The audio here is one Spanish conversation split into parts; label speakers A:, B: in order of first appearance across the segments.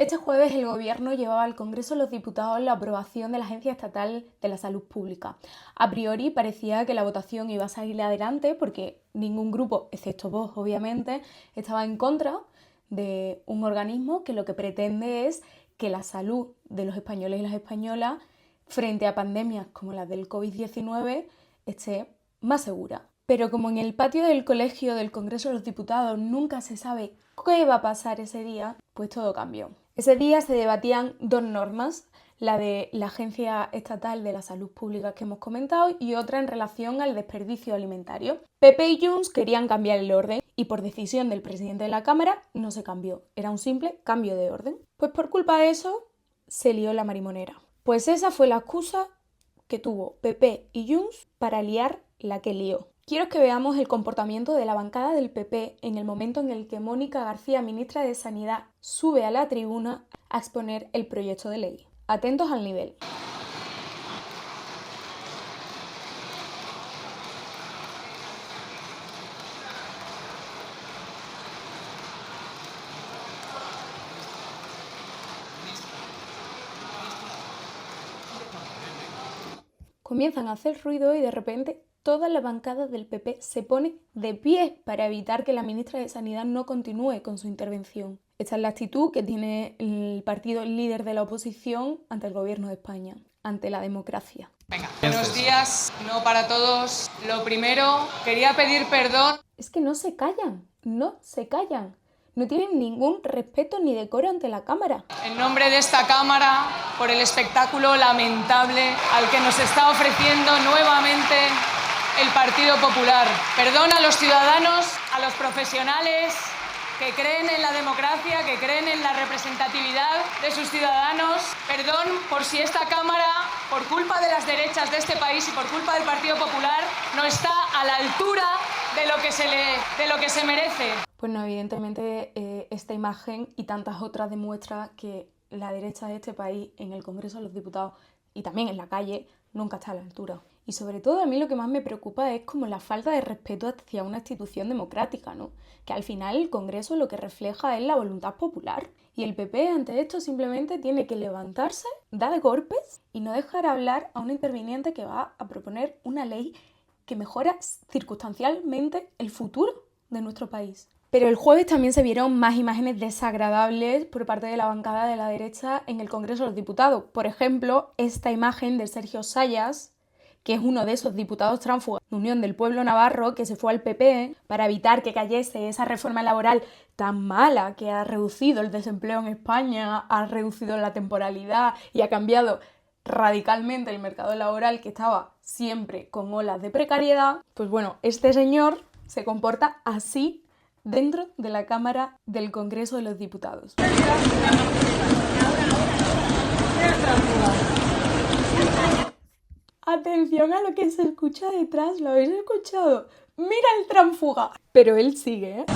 A: Este jueves el Gobierno llevaba al Congreso de los Diputados la aprobación de la Agencia Estatal de la Salud Pública. A priori parecía que la votación iba a salir adelante porque ningún grupo, excepto Vox obviamente, estaba en contra de un organismo que lo que pretende es que la salud de los españoles y las españolas frente a pandemias como la del COVID-19 esté más segura. Pero como en el patio del colegio del Congreso de los Diputados nunca se sabe qué va a pasar ese día, pues todo cambió. Ese día se debatían dos normas, la de la Agencia Estatal de la Salud Pública que hemos comentado y otra en relación al desperdicio alimentario. PP y Junts querían cambiar el orden y por decisión del presidente de la Cámara no se cambió, era un simple cambio de orden. Pues por culpa de eso se lió la marimonera. Pues esa fue la excusa que tuvo PP y Junts para liar la que lió. Quiero que veamos el comportamiento de la bancada del PP en el momento en el que Mónica García, ministra de Sanidad, sube a la tribuna a exponer el proyecto de ley. Atentos al nivel. Comienzan a hacer ruido y de repente toda la bancada del PP se pone de pie para evitar que la ministra de Sanidad no continúe con su intervención. Esta es la actitud que tiene el partido líder de la oposición ante el gobierno de España, ante la democracia.
B: Venga, buenos días, no para todos. Lo primero, quería pedir perdón.
A: Es que no se callan, no se callan. No tienen ningún respeto ni decoro ante la Cámara.
B: En nombre de esta Cámara, por el espectáculo lamentable al que nos está ofreciendo nuevamente el Partido Popular. Perdón a los ciudadanos, a los profesionales que creen en la democracia, que creen en la representatividad de sus ciudadanos. Perdón por si esta Cámara, por culpa de las derechas de este país y por culpa del Partido Popular, no está a la altura de lo que se merece.
A: Pues no, evidentemente esta imagen y tantas otras demuestra que la derecha de este país en el Congreso de los Diputados y también en la calle nunca está a la altura. Y sobre todo a mí lo que más me preocupa es como la falta de respeto hacia una institución democrática, ¿no? Que al final el Congreso lo que refleja es la voluntad popular. Y el PP ante esto simplemente tiene que levantarse, dar golpes y no dejar hablar a una interviniente que va a proponer una ley que mejora circunstancialmente el futuro de nuestro país. Pero el jueves también se vieron más imágenes desagradables por parte de la bancada de la derecha en el Congreso de los Diputados. Por ejemplo, esta imagen de Sergio Sayas, que es uno de esos diputados tránsfugas de Unión del Pueblo Navarro que se fue al PP para evitar que cayese esa reforma laboral tan mala que ha reducido el desempleo en España, ha reducido la temporalidad y ha cambiado radicalmente el mercado laboral que estaba siempre con olas de precariedad. Pues bueno, este señor se comporta así dentro de la Cámara del Congreso de los Diputados. Atención a lo que se escucha detrás, ¿lo habéis escuchado? ¡Mira el tránfuga! Pero él sigue, ¿eh?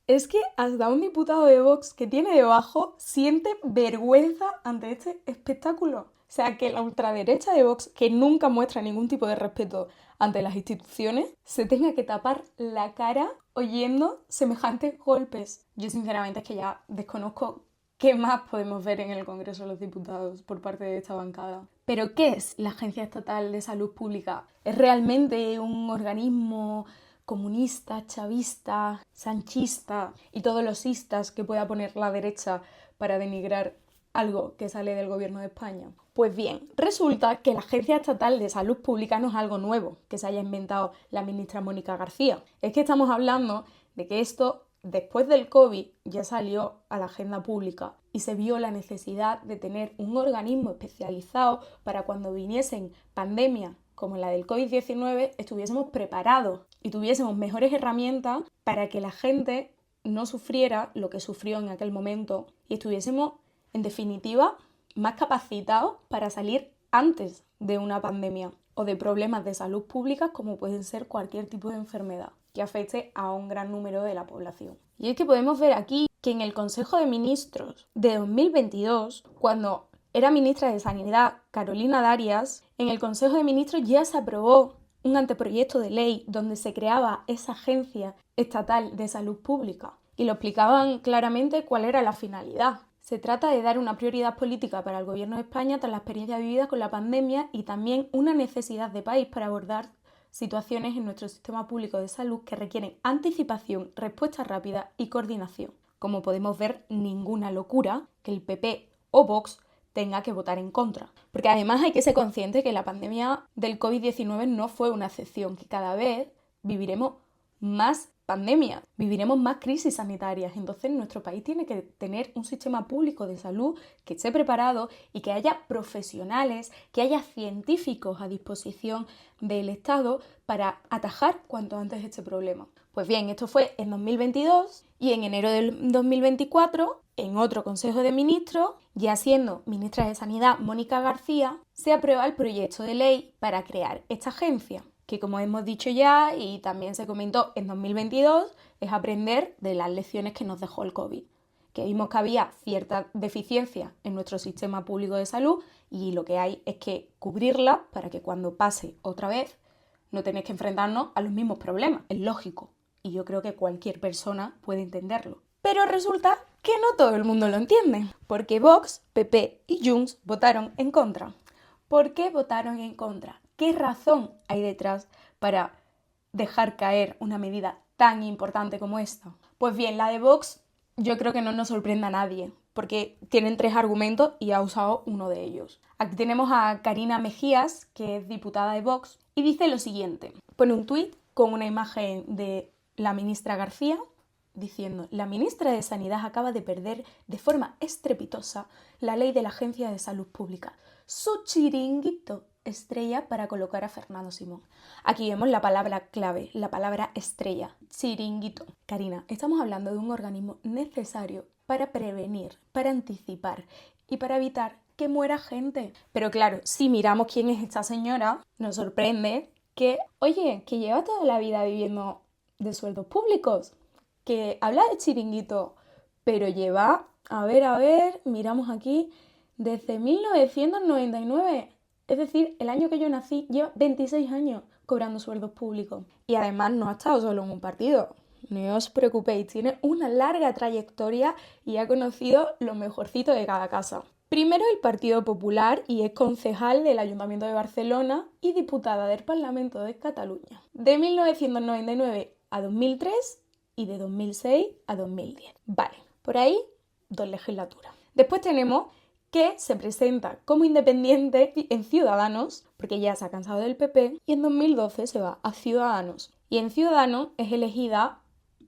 A: Es que hasta un diputado de Vox que tiene debajo siente vergüenza ante este espectáculo. O sea, que la ultraderecha de Vox, que nunca muestra ningún tipo de respeto ante las instituciones, se tenga que tapar la cara oyendo semejantes golpes. Yo sinceramente es que ya desconozco qué más podemos ver en el Congreso de los Diputados por parte de esta bancada. ¿Pero qué es la Agencia Estatal de Salud Pública? ¿Es realmente un organismo comunista, chavista, sanchista y todos los istas que pueda poner la derecha para denigrar algo que sale del gobierno de España? Pues bien, resulta que la Agencia Estatal de Salud Pública no es algo nuevo que se haya inventado la ministra Mónica García. Es que estamos hablando de que esto, después del COVID, ya salió a la agenda pública y se vio la necesidad de tener un organismo especializado para cuando viniesen pandemias como la del COVID-19 estuviésemos preparados y tuviésemos mejores herramientas para que la gente no sufriera lo que sufrió en aquel momento y estuviésemos, en definitiva, más capacitados para salir antes de una pandemia o de problemas de salud pública como pueden ser cualquier tipo de enfermedad que afecte a un gran número de la población. Y es que podemos ver aquí que en el Consejo de Ministros de 2022, cuando era ministra de Sanidad Carolina Darias, en el Consejo de Ministros ya se aprobó un anteproyecto de ley donde se creaba esa Agencia Estatal de Salud Pública. y lo explicaban claramente cuál era la finalidad. Se trata de dar una prioridad política para el Gobierno de España tras la experiencia vivida con la pandemia y también una necesidad de país para abordar situaciones en nuestro sistema público de salud que requieren anticipación, respuesta rápida y coordinación. Como podemos ver, ninguna locura que el PP o Vox tenga que votar en contra. Porque además hay que ser consciente que la pandemia del COVID-19 no fue una excepción, que cada vez viviremos más pandemias, viviremos más crisis sanitarias. Entonces nuestro país tiene que tener un sistema público de salud que esté preparado y que haya profesionales, que haya científicos a disposición del Estado para atajar cuanto antes este problema. Pues bien, esto fue en 2022 y en enero del 2024, en otro Consejo de Ministros, ya siendo ministra de Sanidad Mónica García, se aprueba el proyecto de ley para crear esta agencia, que como hemos dicho ya y también se comentó en 2022, es aprender de las lecciones que nos dejó el COVID, que vimos que había cierta deficiencia en nuestro sistema público de salud y lo que hay es que cubrirla para que cuando pase otra vez no tengáis que enfrentarnos a los mismos problemas. Es lógico y yo creo que cualquier persona puede entenderlo. Pero resulta que no todo el mundo lo entiende, porque Vox, PP y Junts votaron en contra. ¿Por qué votaron en contra? ¿Qué razón hay detrás para dejar caer una medida tan importante como esta? Pues bien, la de Vox yo creo que no nos sorprende a nadie, porque tienen 3 argumentos y ha usado uno de ellos. Aquí tenemos a Carina Mejías, que es diputada de Vox, y dice lo siguiente. Pone un tuit con una imagen de la ministra García, diciendo: la ministra de Sanidad acaba de perder de forma estrepitosa la ley de la Agencia de Salud Pública. Su chiringuito estrella para colocar a Fernando Simón. Aquí vemos la palabra clave, la palabra estrella, chiringuito. Karina, estamos hablando de un organismo necesario para prevenir, para anticipar y para evitar que muera gente. Pero claro, si miramos quién es esta señora, nos sorprende que, oye, que lleva toda la vida viviendo de sueldos públicos, que habla de chiringuito, pero lleva, a ver, miramos aquí, desde 1999, es decir, el año que yo nací, lleva 26 años cobrando sueldos públicos. Y además no ha estado solo en un partido, no os preocupéis, tiene una larga trayectoria y ha conocido lo mejorcito de cada casa. Primero el Partido Popular y es concejal del Ayuntamiento de Barcelona y diputada del Parlamento de Cataluña. De 1999 a 2003 y de 2006 a 2010. Vale, por ahí 2 legislaturas. Después tenemos que se presenta como independiente en Ciudadanos, porque ya se ha cansado del PP, y en 2012 se va a Ciudadanos. Y en Ciudadanos es elegida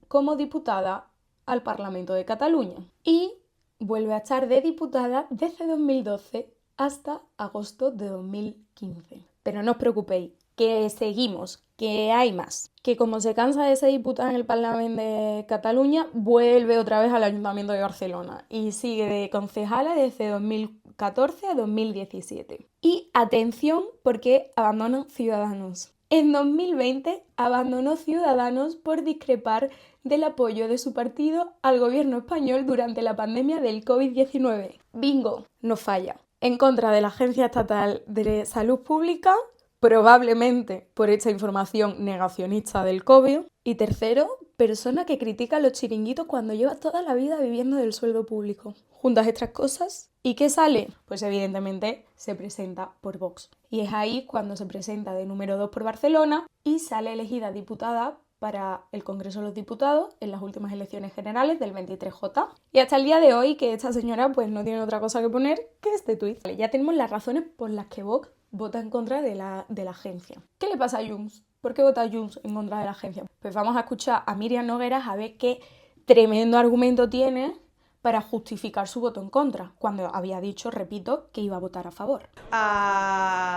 A: como diputada al Parlamento de Cataluña. Y vuelve a estar de diputada desde 2012 hasta agosto de 2015. Pero no os preocupéis, que seguimos, que hay más. Que como se cansa de ser diputada en el Parlamento de Cataluña, vuelve otra vez al Ayuntamiento de Barcelona y sigue de concejala desde 2014 a 2017. Y atención, porque abandona Ciudadanos. En 2020 abandonó Ciudadanos por discrepar del apoyo de su partido al gobierno español durante la pandemia del COVID-19. Bingo, no falla. En contra de la Agencia Estatal de Salud Pública, probablemente por esta información negacionista del COVID. Y tercero, persona que critica los chiringuitos cuando lleva toda la vida viviendo del sueldo público. Juntas estas cosas, ¿y qué sale? Pues evidentemente se presenta por Vox. Y es ahí cuando se presenta de número 2 por Barcelona y sale elegida diputada para el Congreso de los Diputados en las últimas elecciones generales del 23J. Y hasta el día de hoy que esta señora pues no tiene otra cosa que poner que este tuit. Vale, ya tenemos las razones por las que Vox vota en contra de la agencia. ¿Qué le pasa a Junts? ¿Por qué vota Junts en contra de la agencia? Pues vamos a escuchar a Míriam Nogueras a ver qué tremendo argumento tiene para justificar su voto en contra, cuando había dicho, repito, que iba a votar a favor.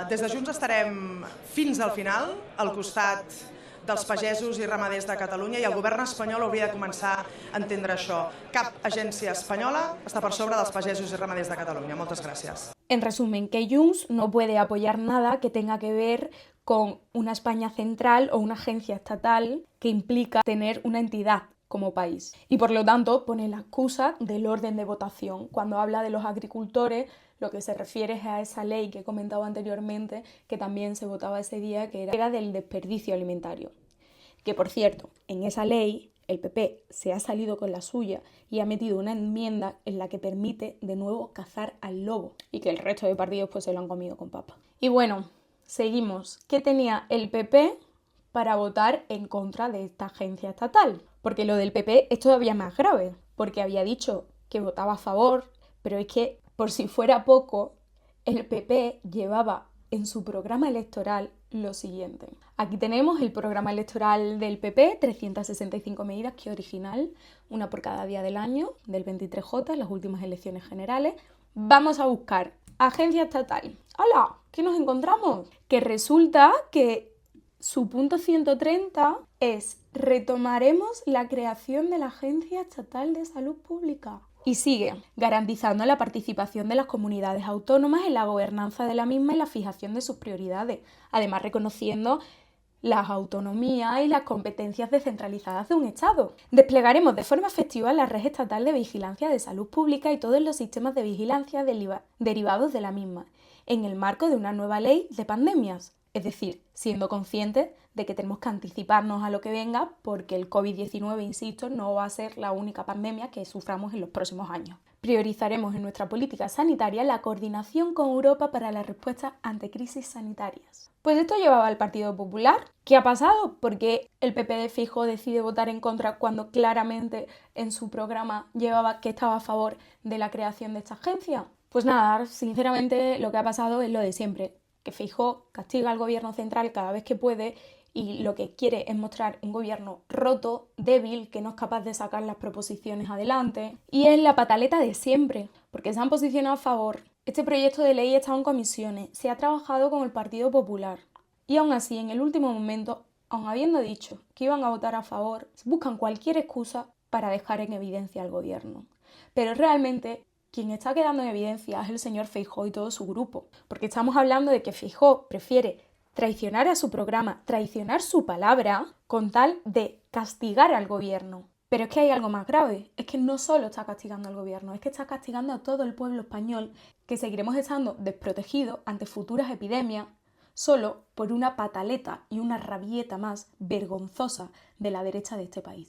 C: Des de Junts estarem fins al final al costat dels pagesos i ramaders de Catalunya i el govern espanyol hauria de començar a entendre això. Cap agència espanyola està per sobre dels pagesos i ramaders de Catalunya. Moltes gràcies.
A: En resumen, que Junts no puede apoyar nada que tenga que ver con una España central o una agencia estatal que implica tener una entidad como país. Y por lo tanto pone la excusa del orden de votación. Cuando habla de los agricultores, lo que se refiere es a esa ley que he comentado anteriormente, que también se votaba ese día, que era del desperdicio alimentario. Que por cierto, en esa ley el PP se ha salido con la suya y ha metido una enmienda en la que permite de nuevo cazar al lobo y que el resto de partidos pues se lo han comido con papa. Y bueno, seguimos. ¿Qué tenía el PP para votar en contra de esta agencia estatal? Porque lo del PP es todavía más grave, porque había dicho que votaba a favor, pero es que por si fuera poco, el PP llevaba en su programa electoral lo siguiente. Aquí tenemos el programa electoral del PP, 365 medidas, que original, una por cada día del año, del 23J, las últimas elecciones generales. Vamos a buscar agencia estatal. ¡Hala! ¿Qué nos encontramos? Que resulta que su punto 130 es: retomaremos la creación de la Agencia Estatal de Salud Pública. Y sigue, garantizando la participación de las comunidades autónomas en la gobernanza de la misma y la fijación de sus prioridades, además reconociendo las autonomías y las competencias descentralizadas de un Estado. Desplegaremos de forma efectiva la red estatal de vigilancia de salud pública y todos los sistemas de vigilancia derivados de la misma, en el marco de una nueva ley de pandemias. Es decir, siendo conscientes de que tenemos que anticiparnos a lo que venga, porque el COVID-19, insisto, no va a ser la única pandemia que suframos en los próximos años. Priorizaremos en nuestra política sanitaria la coordinación con Europa para la respuesta ante crisis sanitarias. Pues esto llevaba al Partido Popular. ¿Qué ha pasado? Porque el PP de Feijóo decide votar en contra cuando claramente en su programa llevaba que estaba a favor de la creación de esta agencia. Pues nada, sinceramente lo que ha pasado es lo de siempre, que Feijóo castiga al gobierno central cada vez que puede y lo que quiere es mostrar un gobierno roto, débil, que no es capaz de sacar las proposiciones adelante. Y es la pataleta de siempre, porque se han posicionado a favor. Este proyecto de ley ha estado en comisiones, se ha trabajado con el Partido Popular. Y aún así, en el último momento, aun habiendo dicho que iban a votar a favor, buscan cualquier excusa para dejar en evidencia al gobierno. Pero realmente quien está quedando en evidencia es el señor Feijóo y todo su grupo, porque estamos hablando de que Feijóo prefiere traicionar a su programa, traicionar su palabra, con tal de castigar al gobierno. Pero es que hay algo más grave, es que no solo está castigando al gobierno, es que está castigando a todo el pueblo español, que seguiremos estando desprotegidos ante futuras epidemias, solo por una pataleta y una rabieta más vergonzosa de la derecha de este país.